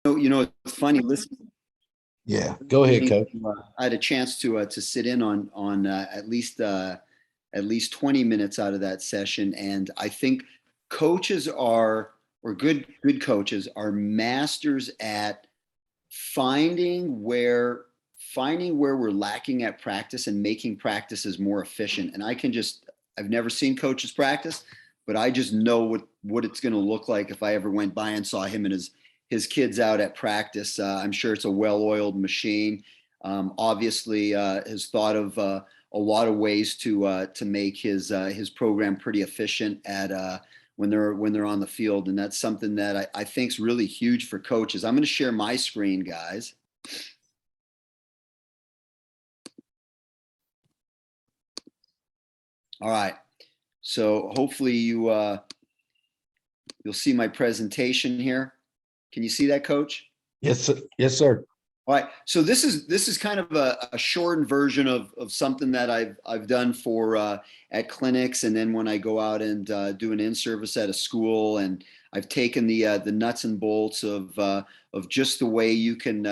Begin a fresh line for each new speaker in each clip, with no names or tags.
It's funny.
Yeah, go ahead,
Listening
coach.
I had a chance to sit in on at least 20 minutes out of that session, and I think coaches are or good coaches are masters at finding where finding where we're lacking at practice and making practices more efficient. And I've never seen coaches practice, but I just know what it's going to look like if I ever went by and saw him and his kids out at practice. I'm sure it's a well-oiled machine. Obviously, has thought of a lot of ways to make his program pretty efficient at when they're on the field, and that's something that I think is really huge for coaches. I'm going to share my screen, guys. All right, so hopefully you'll see my presentation here. Can you see that, Coach?
Yes, sir. Yes, sir.
All right, so this is kind of a shortened version of something that I've done for at clinics, and then when I go out and do an in-service at a school, and I've taken the nuts and bolts of just the way you can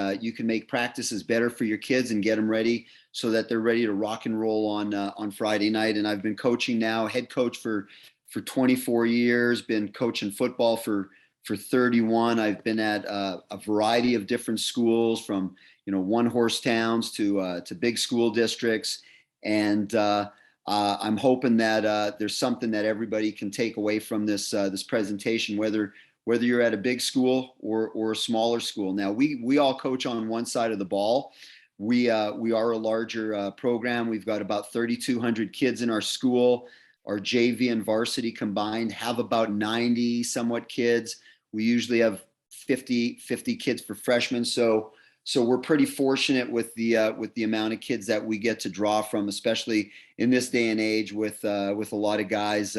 make practices better for your kids and get them ready so that they're ready to rock and roll on Friday night. And I've been coaching now, head coach for 24 years, been coaching football for 31. I've been at a variety of different schools, from one horse towns to big school districts, and I'm hoping that there's something that everybody can take away from this presentation, whether you're at a big school or a smaller school. Now we all coach on one side of the ball. We are a larger program. We've got about 3,200 kids in our school. Our JV and varsity combined have about 90 somewhat kids. We usually have 50 kids for freshmen. So we're pretty fortunate with the amount of kids that we get to draw from, especially in this day and age with a lot of guys,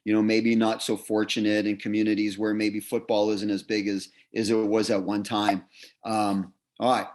maybe not so fortunate in communities where maybe football isn't as big as it was at one time. All right.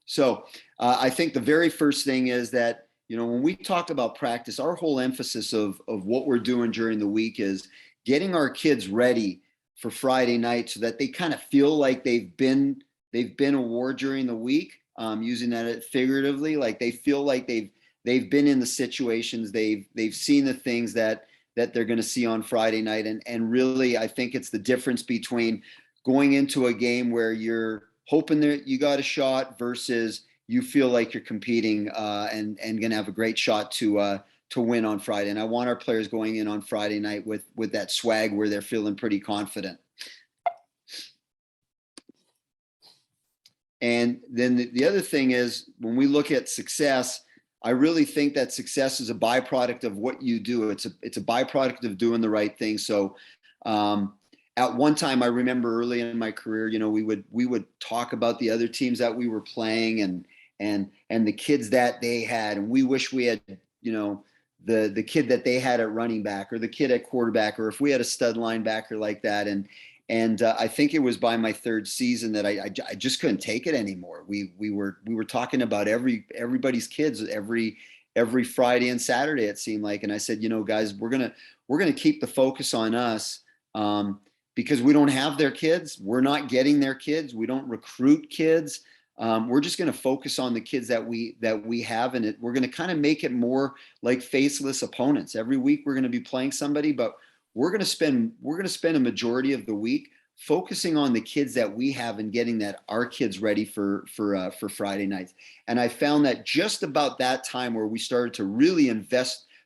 So I think the very first thing is that, when we talk about practice, our whole emphasis of what we're doing during the week is getting our kids ready for Friday night so that they kind of feel like they've been a war during the week, using that figuratively, like they feel like they've been in the situations, they've seen the things that they're going to see on Friday night. And really, I think it's the difference between going into a game where you're hoping that you got a shot versus you feel like you're competing and going to have a great shot to win on Friday. And I want our players going in on Friday night with that swag where they're feeling pretty confident. And then the other thing is, when we look at success, I really think that success is a byproduct of what you do. It's a byproduct of doing the right thing. So at one time, I remember early in my career, we would talk about the other teams that we were playing and the kids that they had, and we wish we had, the kid that they had at running back, or the kid at quarterback, or if we had a stud linebacker like that. And I think it was by my third season that I just couldn't take it anymore. We were talking about everybody's kids every Friday and Saturday, it seemed like. And I said, guys, we're gonna keep the focus on us. Because we don't have their kids. We're not getting their kids. We don't recruit kids. We're just going to focus on the kids that we have, and we're going to kind of make it more like faceless opponents. Every week we're going to be playing somebody, but we're going to spend a majority of the week focusing on the kids that we have and getting our kids ready for Friday nights. And I found that just about that time where we started to really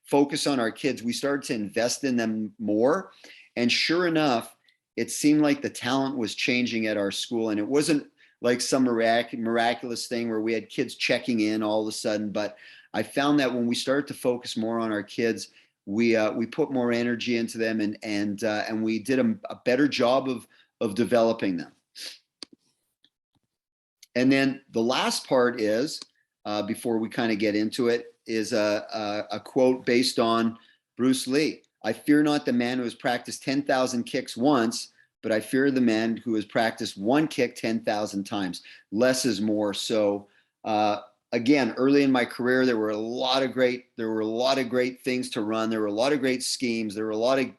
focus on our kids, we started to invest in them more. And sure enough, it seemed like the talent was changing at our school, and it wasn't like some miraculous thing where we had kids checking in all of a sudden. But I found that when we started to focus more on our kids, we put more energy into them, and we did a better job of developing them. And then the last part is, before we kind of get into it, is a quote based on Bruce Lee. I fear not the man who has practiced 10,000 kicks once, but I fear the man who has practiced one kick 10,000 times. Less is more. So again, early in my career, there were a lot of great things to run. There were a lot of great schemes. There were a lot of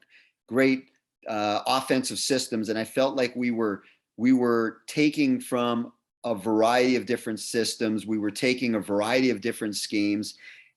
great offensive systems, and I felt like we were we were taking from a variety of different systems. We were taking a variety of different schemes,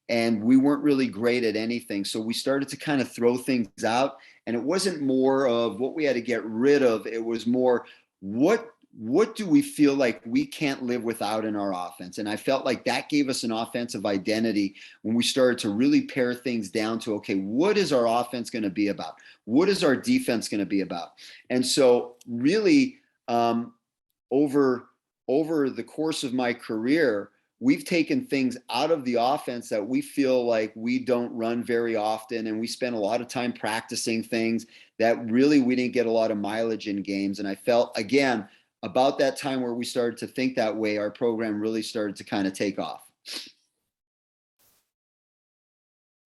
and we weren't really great at anything. So we started to kind of throw things out, and it wasn't more of what we had to get rid of. It was more what do we feel like we can't live without in our offense? And I felt like that gave us an offensive identity when we started to really pare things down to, okay, what is our offense going to be about? What is our defense going to be about? And so really, over the course of my career, we've taken things out of the offense that we feel like we don't run very often, and we spend a lot of time practicing things that really we didn't get a lot of mileage in games. And I felt, again, about that time where we started to think that way, our program really started to kind of take off.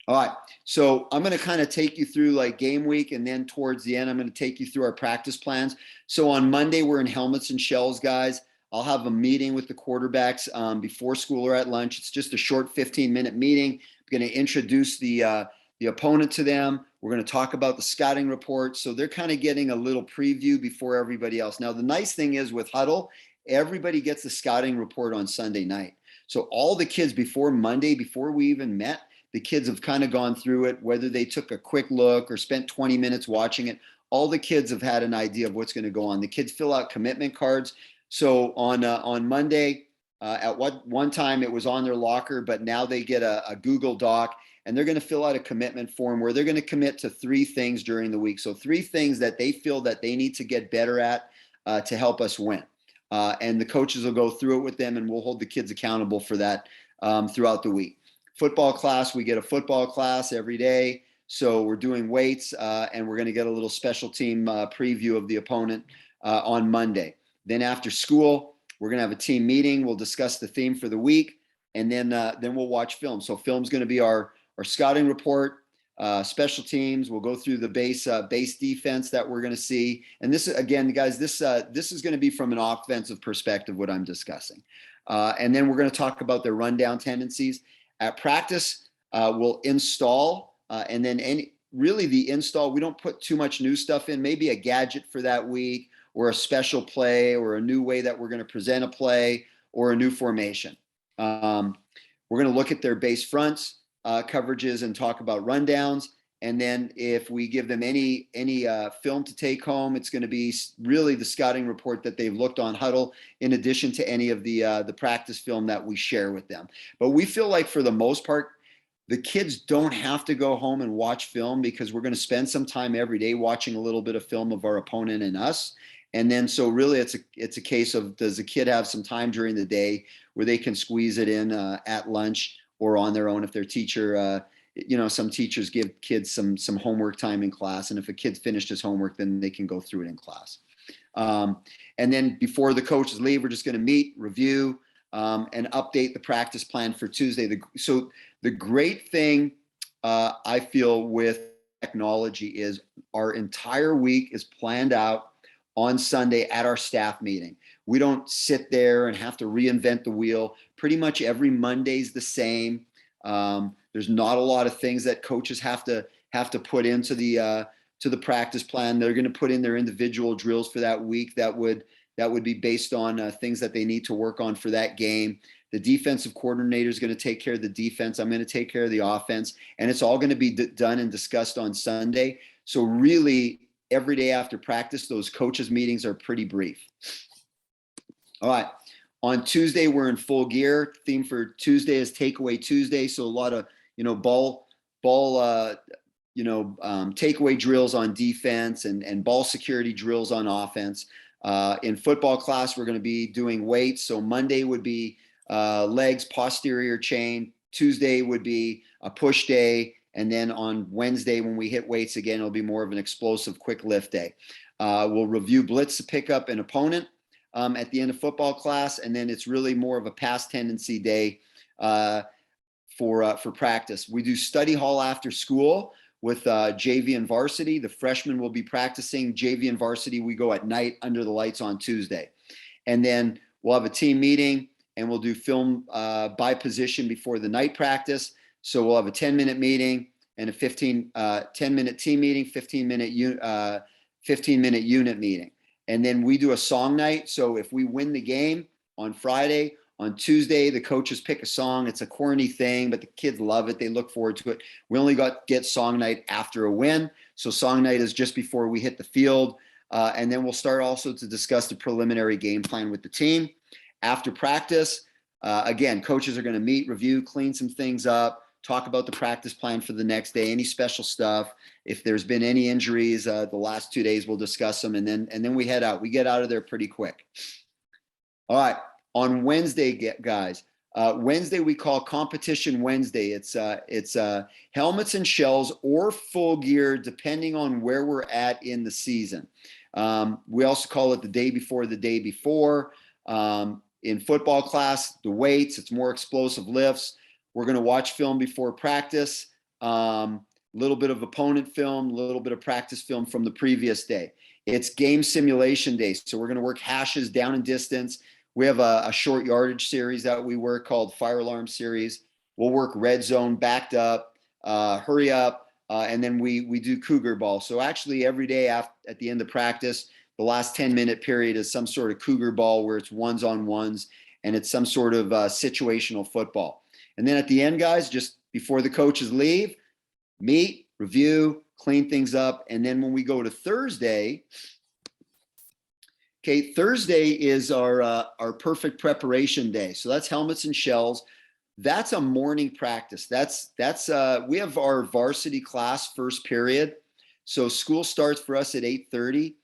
All right, so I'm going to kind of take you through like game week, and then towards the end, I'm going to take you through our practice plans. So on Monday, we're in helmets and shells, guys. I'll have a meeting with the quarterbacks before school or at lunch. It's just a short 15-minute meeting. I'm going to introduce the opponent to them. We're going to talk about the scouting report. So they're kind of getting a little preview before everybody else. Now, the nice thing is with Huddle, everybody gets the scouting report on Sunday night. So all the kids before Monday, before we even met, the kids have kind of gone through it, whether they took a quick look or spent 20 minutes watching it. All the kids have had an idea of what's going to go on. The kids fill out commitment cards. So on Monday, at one time it was on their locker, but now they get a Google Doc, and they're going to fill out a commitment form where they're going to commit to 3 things during the week. So 3 things that they feel that they need to get better at to help us win. And the coaches will go through it with them, and we'll hold the kids accountable for that throughout the week. Football class, we get a football class every day. So we're doing weights, and we're going to get a little special team preview of the opponent on Monday. Then after school, we're going to have a team meeting. We'll discuss the theme for the week, and then we'll watch film. So film's going to be our scouting report, special teams. We'll go through the base defense that we're going to see. And this, again, guys, this is going to be from an offensive perspective, what I'm discussing. And then we're going to talk about their rundown tendencies. At practice, we'll install, and then the install, we don't put too much new stuff in, maybe a gadget for that week, or a special play, or a new way that we're going to present a play, or a new formation. We're going to look at their base fronts, coverages, and talk about rundowns. And then if we give them any film to take home, it's going to be really the scouting report that they've looked on Huddle, in addition to any of the practice film that we share with them. But we feel like for the most part, the kids don't have to go home and watch film, because we're going to spend some time every day watching a little bit of film of our opponent and us. And then so really it's a case of, does the kid have some time during the day where they can squeeze it in at lunch or on their own if their teacher some teachers give kids some homework time in class, and if a kid's finished his homework, then they can go through it in class. And then before the coaches leave, we're just going to meet, review, and update the practice plan for Tuesday. So the great thing I feel with technology is our entire week is planned out on Sunday at our staff meeting. We don't sit there and have to reinvent the wheel. Pretty much every Monday's the same. There's not a lot of things that coaches have to put into the practice plan. They're going to put in their individual drills for that week that would be based on things that they need to work on for that game. The defensive coordinator is going to take care of the defense. I'm going to take care of the offense, and it's all going to be done and discussed on Sunday. So really, every day after practice, those coaches meetings are pretty brief. All right. On Tuesday, we're in full gear. Theme for Tuesday is Takeaway Tuesday. So a lot of, ball takeaway drills on defense, and ball security drills on offense. In football class, we're going to be doing weights. So Monday would be legs, posterior chain. Tuesday would be a push day. And then on Wednesday, when we hit weights again, it'll be more of an explosive quick lift day. We'll review blitz to pick up an opponent at the end of football class. And then it's really more of a pass tendency day for practice. We do study hall after school with JV and varsity. The freshmen will be practicing. JV and varsity, we go at night under the lights on Tuesday. And then we'll have a team meeting, and we'll do film by position before the night practice. So we'll have a 10-minute meeting and a 10-minute team meeting, 15-minute unit meeting. And then we do a song night. So if we win the game on Friday, on Tuesday, the coaches pick a song. It's a corny thing, but the kids love it. They look forward to it. We only get song night after a win. So song night is just before we hit the field. And then we'll start also to discuss the preliminary game plan with the team. After practice, again, coaches are going to meet, review, clean some things up, talk about the practice plan for the next day, any special stuff. If there's been any injuries, the last 2 days, we'll discuss them. And then we head out. We get out of there pretty quick. All right. On Wednesday, guys, Wednesday we call Competition Wednesday. It's helmets and shells or full gear, depending on where we're at in the season. We also call it the day before the day before. In football class, the weights, it's more explosive lifts. We're going to watch film before practice, little bit of opponent film, a little bit of practice film from the previous day. It's game simulation day. So we're going to work hashes, down and distance. We have a short yardage series that we work called Fire Alarm Series. We'll work red zone, backed up, hurry up, and then we do cougar ball. So actually every day at the end of practice, the last 10-minute period is some sort of cougar ball where it's ones on ones, and it's some sort of situational football. And then at the end, guys, just before the coaches leave, meet, review, clean things up. And then when we go to Thursday, okay, Thursday is our perfect preparation day. So that's helmets and shells. That's a morning practice. We have our varsity class first period. So school starts for us at 8:30.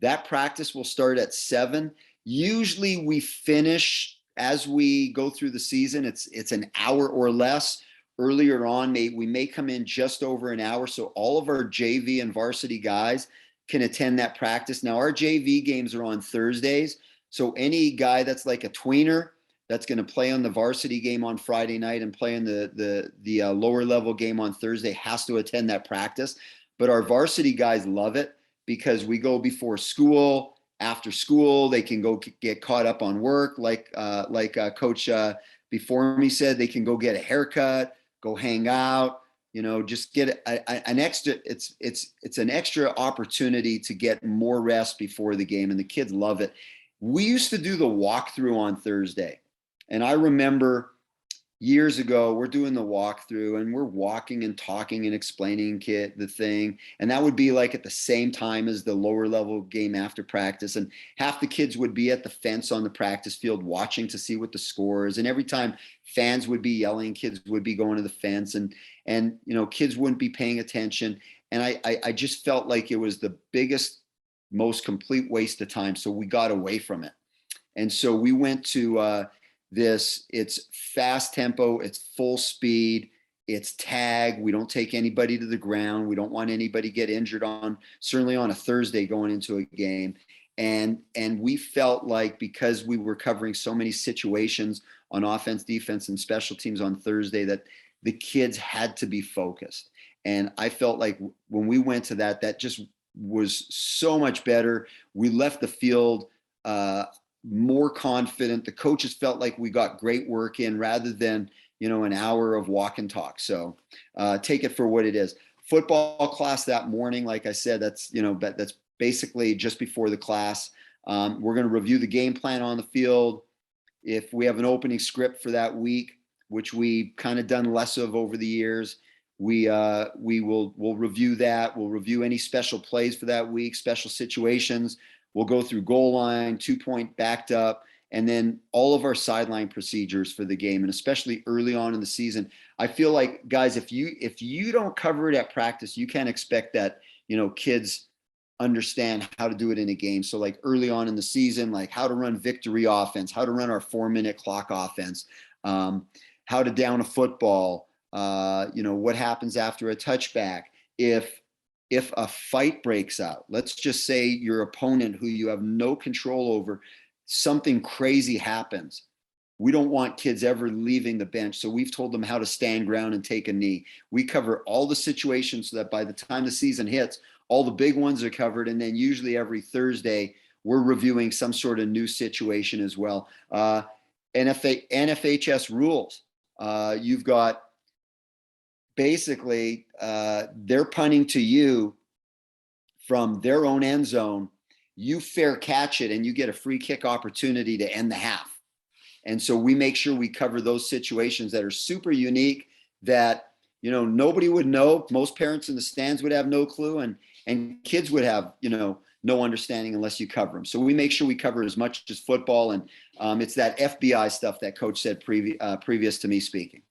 That practice will start at 7. Usually we finish as we go through the season. It's an hour or less. Earlier on, we may come in just over an hour. So all of our JV and varsity guys can attend that practice. Now our JV games are on Thursdays. So any guy that's like a tweener that's going to play on the varsity game on Friday night and play in the lower level game on Thursday has to attend that practice. But our varsity guys love it because we go before school, after school, they can go get caught up on work. Like Coach before me said, they can go get a haircut, go hang out, just get an extra. It's an extra opportunity to get more rest before the game, and the kids love it. We used to do the walkthrough on Thursday, and I remember years ago, we're doing the walkthrough and we're walking and talking and explaining the thing. And that would be like at the same time as the lower level game after practice. And half the kids would be at the fence on the practice field watching to see what the score is. And every time fans would be yelling, kids would be going to the fence and kids wouldn't be paying attention. And I just felt like it was the biggest, most complete waste of time. So we got away from it. And so we went to, it's fast tempo, it's full speed, it's tag. We don't take anybody to the ground. We don't want anybody get injured certainly on a Thursday going into a game. And we felt like because we were covering so many situations on offense, defense, and special teams on Thursday that the kids had to be focused. And I felt like when we went to that just was so much better. We left the field more confident. The coaches felt like we got great work in rather than, an hour of walk and talk. So take it for what it is. Football class that morning, like I said, that's basically just before the class. We're going to review the game plan on the field. If we have an opening script for that week, which we kind of done less of over the years, we'll review that. We'll review any special plays for that week, special situations. We'll go through goal line, 2-point backed up, and then all of our sideline procedures for the game, and especially early on in the season. I feel like, guys, if you don't cover it at practice, you can't expect that, kids understand how to do it in a game. So like early on in the season, like how to run victory offense, how to run our 4-minute clock offense, how to down a football, what happens after a touchback. If a fight breaks out, let's just say your opponent who you have no control over, something crazy happens. We don't want kids ever leaving the bench. So we've told them how to stand ground and take a knee. We cover all the situations so that by the time the season hits, all the big ones are covered. And then usually every Thursday, we're reviewing some sort of new situation as well. NFHS rules. You've got basically they're punting to you from their own end zone, you fair catch it and you get a free kick opportunity to end the half. And so we make sure we cover those situations that are super unique that, nobody would know. Most parents in the stands would have no clue, and kids would have, no understanding unless you cover them. So we make sure we cover as much as football. And it's that FBI stuff that coach said previous to me speaking.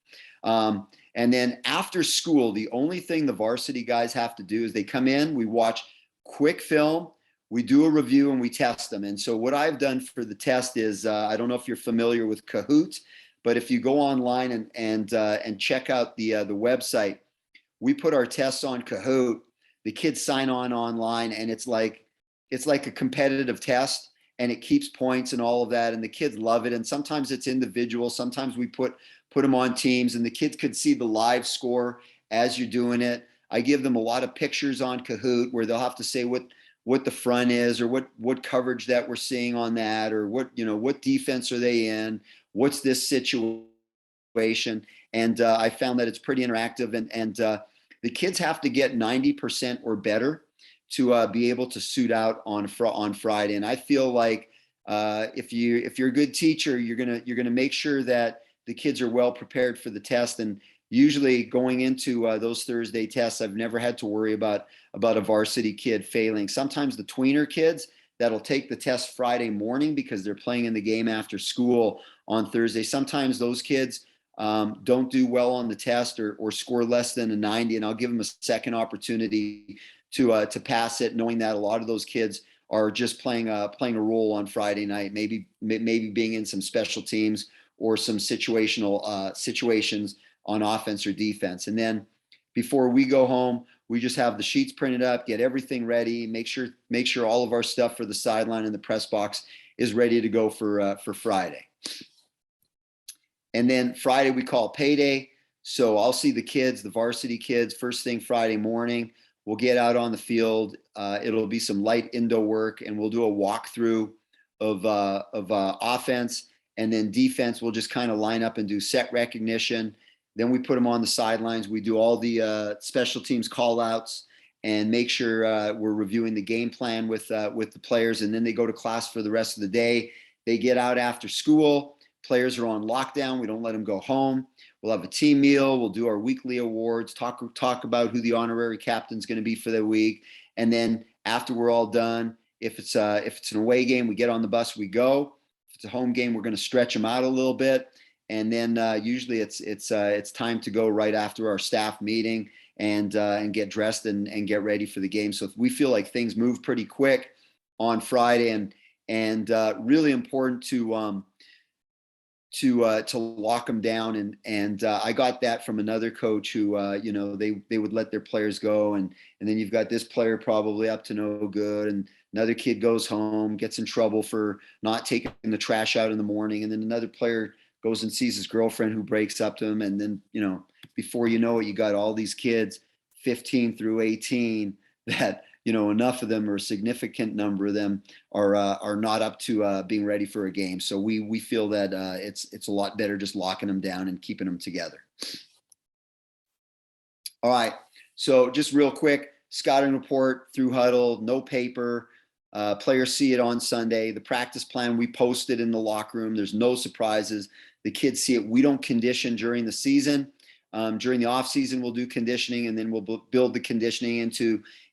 And then after school, the only thing the varsity guys have to do is they come in, we watch quick film, we do a review, and we test them. And so what I've done for the test is, I don't know if you're familiar with Kahoot, but if you go online and check out the website, we put our tests on Kahoot. The kids sign on online, and it's like a competitive test, and it keeps points and all of that. And the kids love it. And sometimes it's individual. Sometimes we put them on teams, and the kids could see the live score as you're doing it. I give them a lot of pictures on Kahoot where they'll have to say what the front is, or what coverage that we're seeing on that, or what defense are they in, what's this situation. And I found that it's pretty interactive, and the kids have to get 90% or better to be able to suit out on Friday. And I feel like if you're a good teacher, you're gonna make sure that the kids are well prepared for the test. And usually going into those Thursday tests, I've never had to worry about a varsity kid failing. Sometimes the tweener kids that'll take the test Friday morning because they're playing in the game after school on Thursday. Sometimes those kids don't do well on the test or score less than a 90, and I'll give them a second opportunity to pass it, knowing that a lot of those kids are just playing a role on Friday night, maybe being in some special teams or some situational situations on offense or defense. And then before we go home, we just have the sheets printed up, get everything ready, make sure all of our stuff for the sideline and the press box is ready to go for Friday. And then Friday we call payday. So I'll see the kids, the varsity kids, first thing Friday morning. We'll get out on the field. It'll be some light indoor work, and we'll do a walkthrough of offense, and then defense. We'll just kind of line up and do set recognition. Then we put them on the sidelines. We do all the special teams call outs and make sure we're reviewing the game plan with the players. And then they go to class for the rest of the day. They get out after school. Players are on lockdown. We don't let them go home. We'll have a team meal. We'll do our weekly awards, talk about who the honorary captain's going to be for the week. And then after we're all done, if it's an away game, we get on the bus, we go. If it's a home game, we're going to stretch them out a little bit. And then usually it's time to go right after our staff meeting and get dressed and get ready for the game. So we feel like things move pretty quick on Friday, and really important to lock them down. And I got that from another coach who they would let their players go, and then you've got this player probably up to no good, and another kid goes home, gets in trouble for not taking the trash out in the morning, and then another player goes and sees his girlfriend who breaks up to him, and then before you know it, you got all these kids 15 through 18 that enough of them, or a significant number of them, are not up to being ready for a game. So we feel that it's a lot better just locking them down and keeping them together. All right, so just real quick, scouting report through huddle, no paper. Players see it on Sunday. The practice plan we posted in the locker room. There's no surprises. The kids see it. We don't condition during the season. During the off season, we'll do conditioning, and then we'll build the conditioning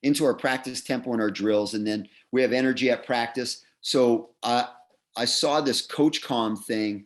into our practice tempo and our drills. And then we have energy at practice. So I saw this CoachCom thing.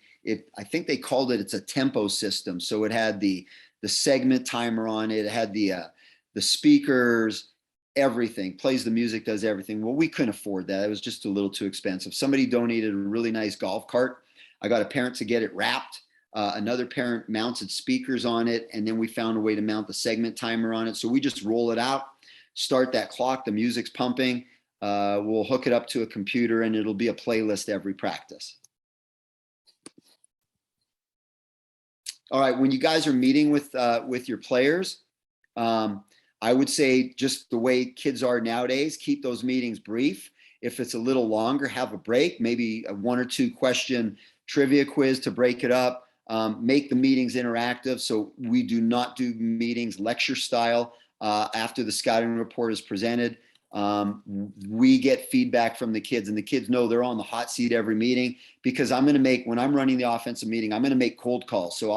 I think they called it's a tempo system. So it had the segment timer on it. It had the speakers, everything, plays the music, does everything. Well, we couldn't afford that. It was just a little too expensive. Somebody donated a really nice golf cart. I got a parent to get it wrapped. Another parent mounted speakers on it, and then we found a way to mount the segment timer on it. So we just roll it out, start that clock, the music's pumping. We'll hook it up to a computer, and it'll be a playlist every practice. All right, when you guys are meeting with your players, I would say just the way kids are nowadays, keep those meetings brief. If it's a little longer, have a break, maybe a 1 or 2 question trivia quiz to break it up. Make the meetings interactive. So we do not do meetings lecture style after the scouting report is presented. we get feedback from the kids, and the kids know they're on the hot seat every meeting, because when I'm running the offensive meeting, I'm going to make cold calls. So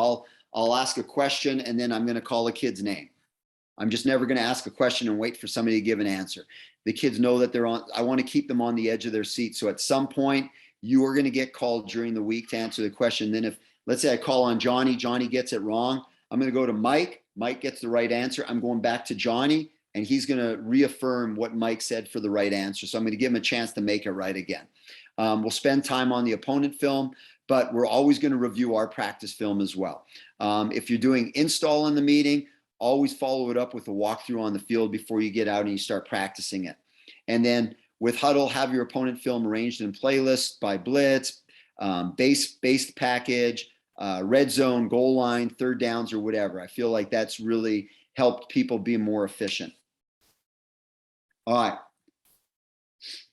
I'll ask a question, and then I'm going to call a kid's name. I'm just never going to ask a question and wait for somebody to give an answer. The kids know that I want to keep them on the edge of their seat. So at some point, you are going to get called during the week to answer the question. Then let's say I call on Johnny, Johnny gets it wrong, I'm going to go to Mike. Mike gets the right answer. I'm going back to Johnny, and he's going to reaffirm what Mike said for the right answer. So I'm going to give him a chance to make it right again. We'll spend time on the opponent film, but we're always going to review our practice film as well. If you're doing install in the meeting, always follow it up with a walkthrough on the field before you get out and you start practicing it. And then with huddle, have your opponent film arranged in playlists by blitz, base package, red zone, goal line, third downs, or whatever. I feel like that's really helped people be more efficient. All right.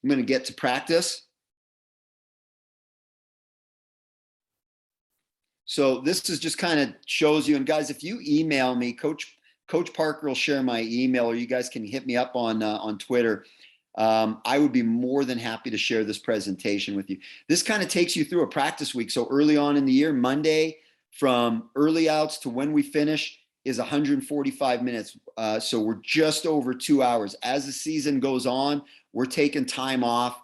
I'm going to get to practice. So this is just kind of shows you, and guys, if you email me, Coach Parker will share my email, or you guys can hit me up on Twitter. I would be more than happy to share this presentation with you. This kind of takes you through a practice week. So early on in the year, Monday, from early outs to when we finish is 145 minutes. So we're just over 2 hours. As the season goes on, we're taking time off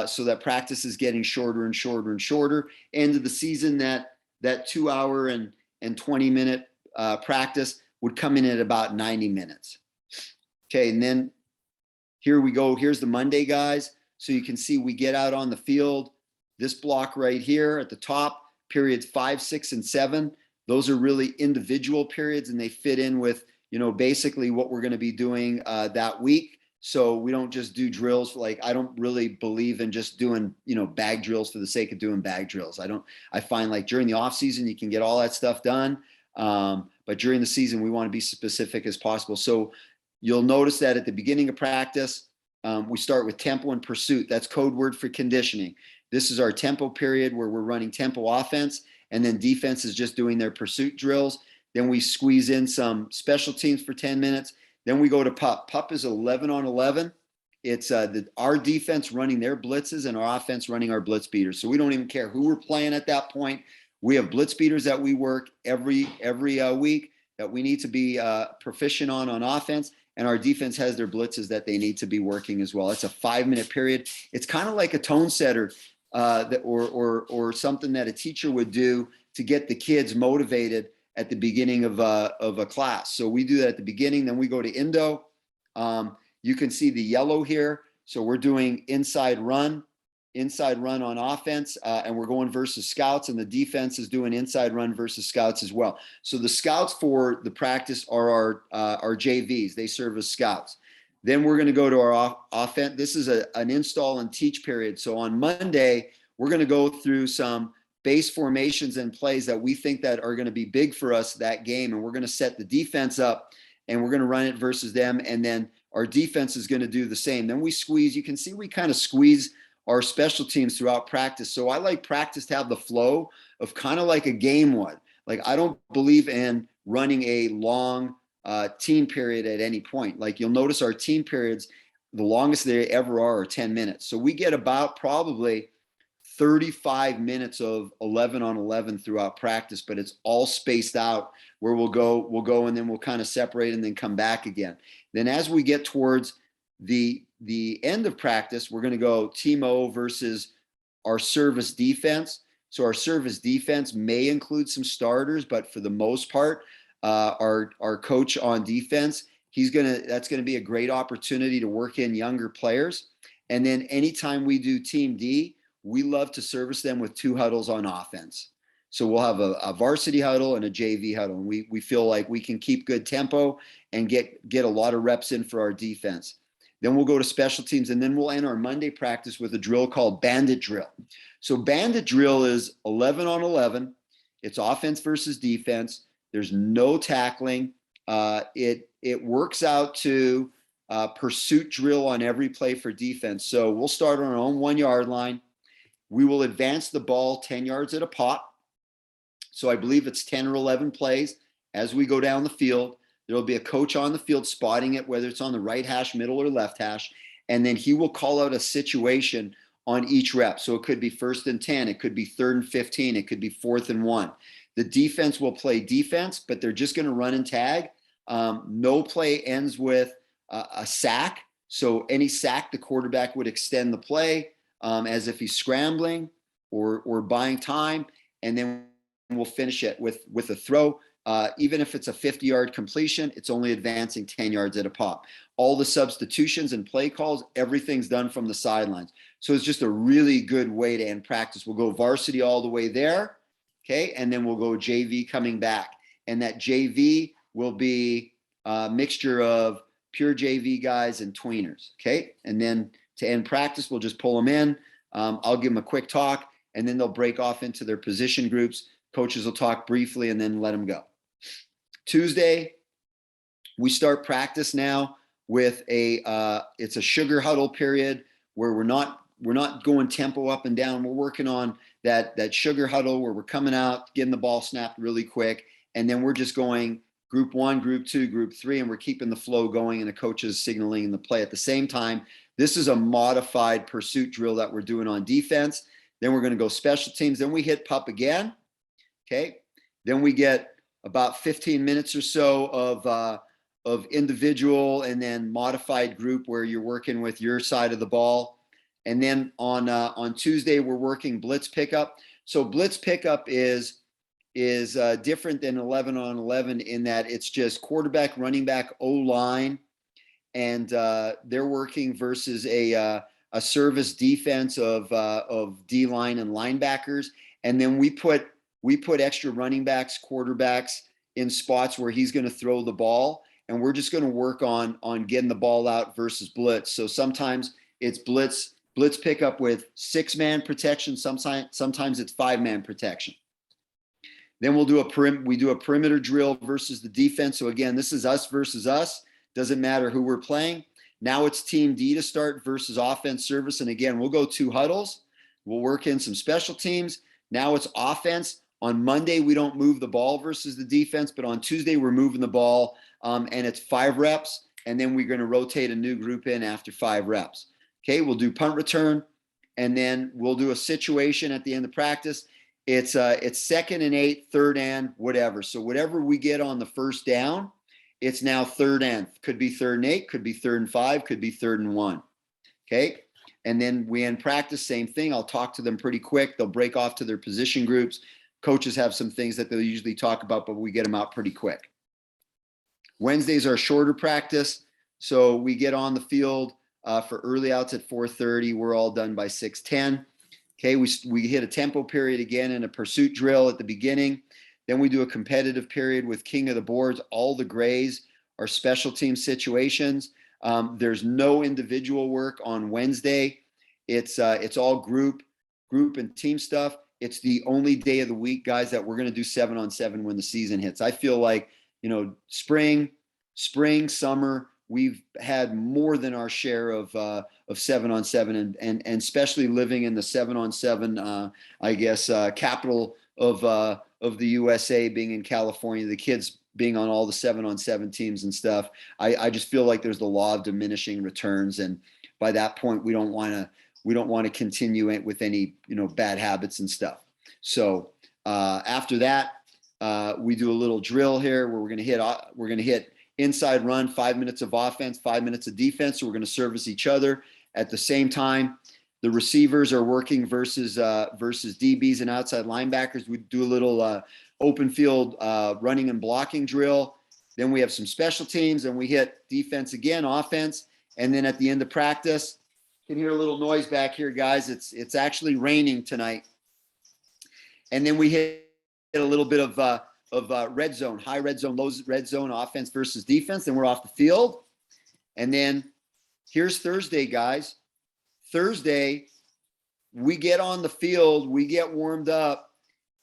so that practice is getting shorter and shorter and shorter. End of the season, that 2 hour and 20 minute practice would come in at about 90 minutes. Okay, and then here we go. Here's the Monday, guys. So you can see we get out on the field. This block right here at the top, periods 5, 6, and 7. Those are really individual periods, and they fit in with, basically what we're going to be doing that week. So we don't just do drills. Like, I don't really believe in just doing, bag drills for the sake of doing bag drills. I find like during the off season, you can get all that stuff done. But during the season, we want to be specific as possible. So you'll notice that at the beginning of practice, we start with tempo and pursuit. That's code word for conditioning. This is our tempo period where we're running tempo offense, and then defense is just doing their pursuit drills. Then we squeeze in some special teams for 10 minutes. Then we go to pup. Pup is 11 on 11. It's our defense running their blitzes and our offense running our blitz beaters. So we don't even care who we're playing at that point. We have blitz beaters that we work every week that we need to be proficient on offense. And our defense has their blitzes that they need to be working as well. It's a 5-minute period. It's kind of like a tone setter or something that a teacher would do to get the kids motivated at the beginning of a class. So we do that at the beginning. Then we go to Indo. You can see the yellow here. So we're doing inside run on offense, and we're going versus scouts, and the defense is doing inside run versus scouts as well. So the scouts for the practice are our JVs. They serve as scouts. Then we're going to go to our offense. This is an install and teach period. So on Monday, we're going to go through some base formations and plays that we think that are going to be big for us that game, and we're going to set the defense up, and we're going to run it versus them, and then our defense is going to do the same. Then we squeeze. You can see we kind of squeeze our special teams throughout practice. So I like practice to have the flow of kind of like a game one. Like, I don't believe in running a long team period at any point. Like, you'll notice our team periods, the longest they ever are 10 minutes. So we get about probably 35 minutes of 11 on 11 throughout practice, but it's all spaced out where we'll go and then we'll kind of separate and then come back again. Then as we get towards the end of practice, we're going to go Team-O versus our service defense. So our service defense may include some starters, but for the most part, our coach on defense, that's going to be a great opportunity to work in younger players. And then anytime we do Team D, we love to service them with 2 huddles on offense. So we'll have a varsity huddle and a JV huddle. And we feel like we can keep good tempo and get a lot of reps in for our defense. Then we'll go to special teams, and then we'll end our Monday practice with a drill called bandit drill. So bandit drill is 11 on 11. It's offense versus defense. There's no tackling. It works out to pursuit drill on every play for defense. So we'll start on our own 1-yard line. We will advance the ball 10 yards at a pop. So I believe it's 10 or 11 plays as we go down the field. There'll be a coach on the field spotting it, whether it's on the right hash, middle, or left hash. and then he will call out a situation on each rep. So it could be 1st and 10, it could be 3rd and 15, it could be 4th and 1. The defense will play defense, but they're just going to run and tag. No play ends with a sack. So any sack, the quarterback would extend the play as if he's scrambling or buying time, and then we'll finish it with a throw. Even if it's a 50-yard completion, it's only advancing 10 yards at a pop. All the substitutions and play calls, everything's done from the sidelines. So it's just a really good way to end practice. We'll go varsity all the way there, okay? And then we'll go JV coming back. And that JV will be a mixture of pure JV guys and tweeners, okay? And then to end practice, we'll just pull them in. I'll give them a quick talk, and then they'll break off into their position groups. Coaches will talk briefly and then let them go. Tuesday, we start practice now with it's a sugar huddle period where we're not going tempo up and down. We're working on that sugar huddle where we're coming out, getting the ball snapped really quick, and then we're just going group 1, group 2, group 3, and we're keeping the flow going, and the coach is signaling the play at the same time. This is a modified pursuit drill that we're doing on defense. Then we're going to go special teams. Then we hit pup again. Okay. Then we get about 15 minutes or so of individual and then modified group where you're working with your side of the ball. And then on Tuesday, we're working blitz pickup. So blitz pickup is different than 11 on 11 in that it's just quarterback, running back, O-line, and they're working versus a service defense of D-line and linebackers. And then we put extra running backs, quarterbacks in spots where he's going to throw the ball, and we're just going to work on getting the ball out versus blitz. So sometimes it's blitz pickup with 6-man protection. Sometimes it's 5-man protection. Then we do a perimeter drill versus the defense. So again, this is us versus us. Doesn't matter who we're playing. Now it's team D to start versus offense service. And again, we'll go 2 huddles. We'll work in some special teams. Now it's offense. On Monday, we don't move the ball versus the defense, but on Tuesday, we're moving the ball, and it's 5 reps, and then we're going to rotate a new group in after 5 reps. Okay, we'll do punt return, and then we'll do a situation at the end of practice. It's 2nd and 8, 3rd and whatever. So whatever we get on the first down, it's now 3rd and. Could be 3rd and 8, could be 3rd and 5, could be 3rd and 1. Okay, and then we end practice, same thing. I'll talk to them pretty quick. They'll break off to their position groups. Coaches have some things that they'll usually talk about, but we get them out pretty quick. Wednesdays are shorter practice. So we get on the field for early outs at 4:30. We're all done by 6:10. Okay, we hit a tempo period again and a pursuit drill at the beginning. Then we do a competitive period with king of the boards. All the grays are special team situations. There's no individual work on Wednesday. It's all group and team stuff. It's the only day of the week, guys, that we're going to do 7-on-7 when the season hits. I feel like, spring, summer, we've had more than our share of 7-on-7 and especially living in the 7-on-7, capital of the USA, being in California, the kids being on all the 7-on-7 teams and stuff. I just feel like there's the law of diminishing returns. And by that point, we don't want to continue it with any, bad habits and stuff. So after that, we do a little drill here where we're going to hit inside run, 5 minutes of offense, 5 minutes of defense. So we're going to service each other at the same time. The receivers are working versus DBs and outside linebackers. We do a little open field running and blocking drill. Then we have some special teams, and we hit defense again, offense, and then at the end of practice, you can hear a little noise back here, guys. It's actually raining tonight. And then we hit a little bit of red zone, high red zone, low red zone, offense versus defense. Then we're off the field. And then here's Thursday, guys. Thursday, we get on the field, we get warmed up,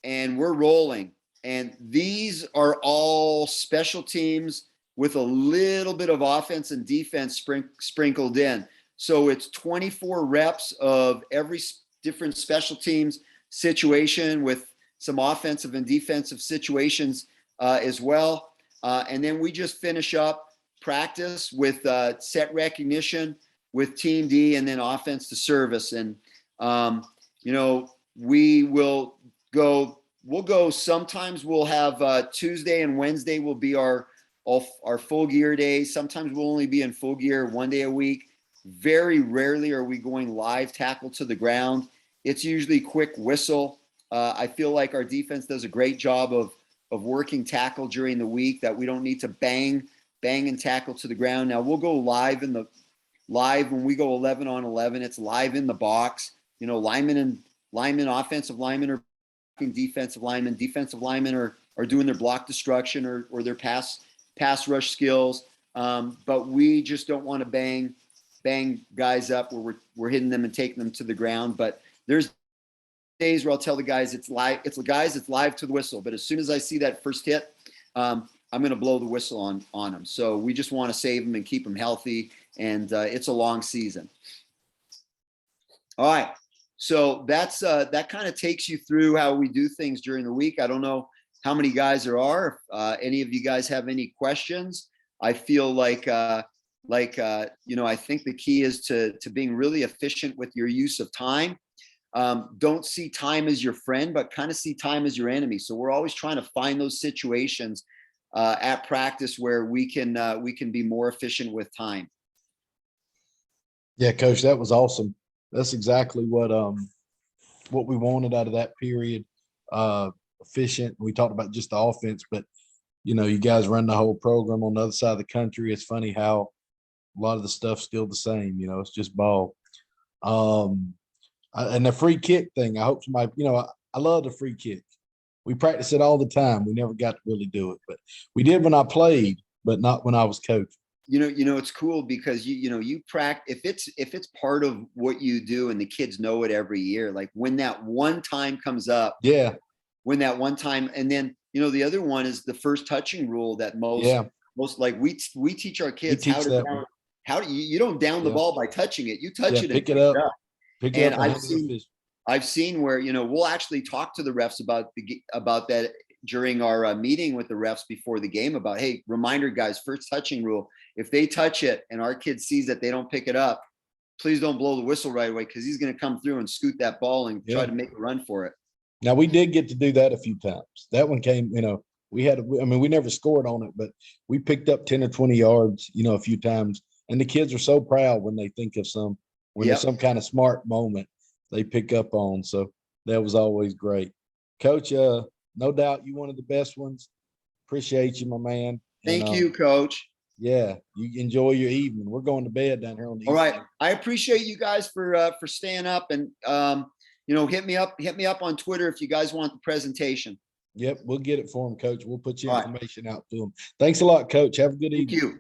and we're rolling. And these are all special teams with a little bit of offense and defense sprinkled in. So it's 24 reps of every different special teams situation with some offensive and defensive situations as well. And then we just finish up practice with set recognition, with Team D, and then offense to service. And you know, we'll go. Sometimes we'll have Tuesday and Wednesday will be our full gear days. Sometimes we'll only be in full gear one day a week. Very rarely are we going live tackle to the ground. It's usually quick whistle. I feel like our defense does a great job of working tackle during the week, that we don't need to bang and tackle to the ground. Now we'll go live when we go 11 on 11. It's live in the box. You know, linemen, offensive linemen are defensive linemen. Defensive linemen are doing their block destruction or their pass rush skills. But we just don't want to bang guys up where we're hitting them and taking them to the ground. But there's days where I'll tell the guys it's live to the whistle. But as soon as I see that first hit, I'm going to blow the whistle on them. So we just want to save them and keep them healthy. And it's a long season. All right. So that kind of takes you through how we do things during the week. I don't know how many guys there are. If any of you guys have any questions, I feel like you know, I think the key is to being really efficient with your use of time. Don't see time as your friend, but kind of see time as your enemy. So we're always trying to find those situations at practice where we can be more efficient with time.
Yeah, Coach, that was awesome. That's exactly what we wanted out of that period. Efficient. We talked about just the offense, but you know, you guys run the whole program on the other side of the country. It's funny how a lot of the stuff's still the same. You know, it's just ball. And the free kick thing, I hope somebody, you know, I love the free kick. We practice it all the time. We never got to really do it, but we did when I played, but not when I was coaching.
You know, it's cool because you practice, if it's part of what you do and the kids know it every year, like when that one time comes up,
yeah,
when that one time, and then, you know, the other one is the first touching rule that most like we teach our kids how to down, you don't down the ball by touching it. You touch it and
pick it up.
Pick it up. And I've seen where, you know, we'll actually talk to the refs about that during our meeting with the refs before the game about, hey, reminder guys, first touching rule. If they touch it and our kid sees that they don't pick it up, please don't blow the whistle right away, because he's going to come through and scoot that ball and try to make a run for it.
Now, we did get to do that a few times. That one came, you know, we never scored on it, but we picked up 10 or 20 yards, you know, a few times. And the kids are so proud when they think of there's some kind of smart moment they pick up on. So that was always great. Coach, no doubt you one of the best ones. Appreciate you, my man.
Thank you, Coach.
Yeah, you enjoy your evening. We're going to bed down here on the
All right. I appreciate you guys for staying up, and you know, hit me up on Twitter if you guys want the presentation.
Yep, we'll get it for him, Coach. We'll put your information out to him. Thanks a lot, Coach. Have a good evening.
Thank you.